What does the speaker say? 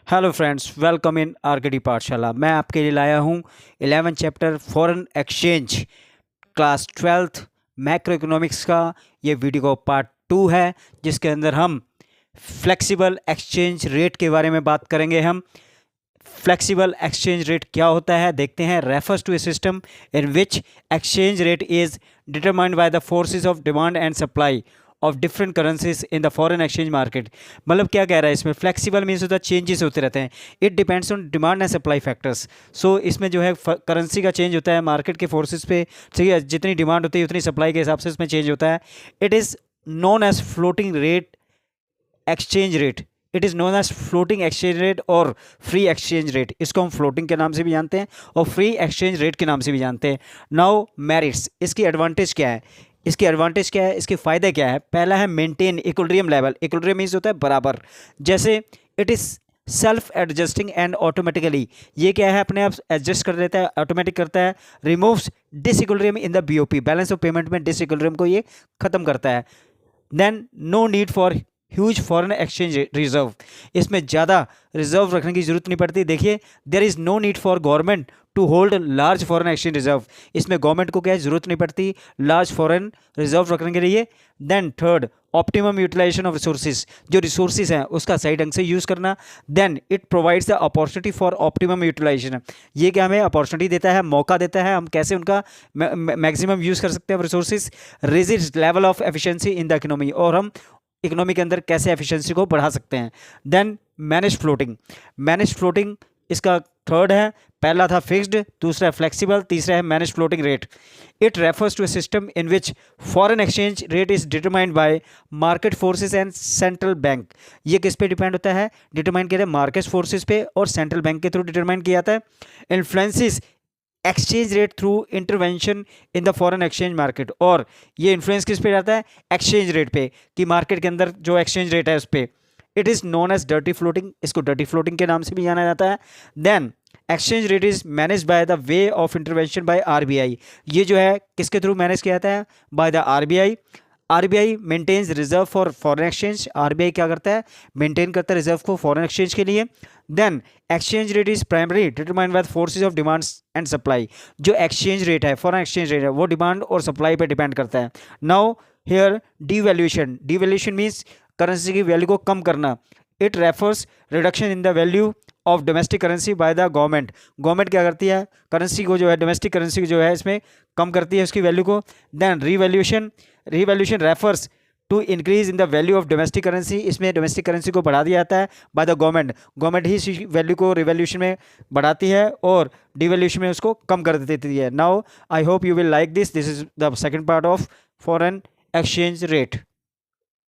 Hello friends, welcome in RKD पाठशाला। मैं आपके लिए लाया हूँ 11 chapter foreign exchange class 12th macro economics का ये वीडियो का पार्ट 2 है, जिसके अंदर हम फ्लेक्सिबल एक्सचेंज रेट के बारे में बात करेंगे। हम फ्लेक्सिबल एक्सचेंज रेट क्या होता है देखते हैं। Refers to a system in which exchange rate is determined by the forces of demand and supply of different currencies in the foreign exchange market. मतलब क्या कह रहा है इसमें, फ्लेक्सिबल मीन्स होता है चेंजेस होते रहते हैं। It depends on demand and supply factors. So इसमें जो है करेंसी का चेंज होता है मार्केट के फोर्सेस पे, ठीक है। जितनी डिमांड होती है उतनी सप्लाई के हिसाब से इसमें चेंज होता है। It is known as floating rate exchange rate. It is known as floating exchange rate और फ्री एक्सचेंज रेट। इसको हम फ्लोटिंग के नाम से भी जानते हैं और फ्री एक्सचेंज रेट के नाम से भी जानते हैं। नाउ मेरिट्स, इसकी एडवांटेज क्या है, इसकी एडवांटेज क्या है, इसके फ़ायदे क्या है। पहला है maintain equilibrium level. Equilibrium means होता है बराबर। जैसे it is self adjusting and automatically, ये क्या है, अपने आप एडजस्ट कर देता है, ऑटोमेटिक करता है। Removes disequilibrium in the BOP, balance of payment में डिसइक्विलिब्रियम को ये ख़त्म करता है। Then no need for huge foreign exchange reserve, इसमें ज़्यादा रिजर्व रखने की जरूरत नहीं पड़ती। देखिए, there is no need for government to hold large foreign exchange reserve, इसमें गवर्नमेंट को क्या है, जरूरत नहीं पड़ती लार्ज फॉरेन रिजर्व रखने के लिए। Then third, optimum utilisation of resources, जो रिसोर्सेज हैं उसका सही ढंग से यूज़ करना। Then it provides the opportunity for optimum utilisation, ये क्या हमें अपॉर्चुनिटी देता है, मौका देता है हम कैसे उनका मैक्सिमम यूज़ कर सकते हैं resources. Raises level of efficiency in the economy, और हम इकोनॉमी के अंदर कैसे एफिशिएंसी को बढ़ा सकते हैं। Then manage floating, manage floating इसका थर्ड है। पहला था फिक्स्ड, दूसरा है फ्लेक्सिबल, तीसरा है manage floating rate. It refers to a system in which foreign exchange rate is determined by market forces and central bank. ये किस पे डिपेंड होता है, डिटरमाइन किया जाता है मार्केट फोर्सेस पे और सेंट्रल बैंक के थ्रू डिटरमाइन किया जाता है। Influences exchange rate through intervention in the foreign exchange market, और ये इन्फ्लुएंस किस पे जाता है, एक्सचेंज रेट पे, कि मार्केट के अंदर जो एक्सचेंज रेट है उस पर। It is known as dirty floating, इसको डर्टी फ्लोटिंग के नाम से भी जाना जाता है। Then exchange rate is manage by the way of intervention by RBI, ये जो है किसके थ्रू मैनेज किया जाता है, by the RBI. RBI maintains reserve for foreign exchange, RBI क्या करता है, मेंटेन करता है रिजर्व को फॉरेन एक्सचेंज के लिए। Then exchange rate is primary determined by forces of demand and supply, जो एक्सचेंज रेट है, फॉरेन एक्सचेंज रेट है, वो डिमांड और सप्लाई पे डिपेंड करता है। Now here devaluation, devaluation means currency की वैल्यू को कम करना। It refers reduction in the value of domestic currency by the government. Government क्या करती है, करेंसी को जो है, डोमेस्टिक करेंसी जो है इसमें कम करती है उसकी वैल्यू को। Then revaluation, revaluation refers to increase in the value of domestic currency, इसमें डोमेस्टिक करेंसी को बढ़ा दिया जाता है बाय द गवर्नमेंट। गवर्नमेंट ही इस वैल्यू को रिवैल्यूएशन में बढ़ाती है और डिवैल्यूएशन में उसको कम कर देती है। Now I hope you will like this is the second part of foreign exchange rate.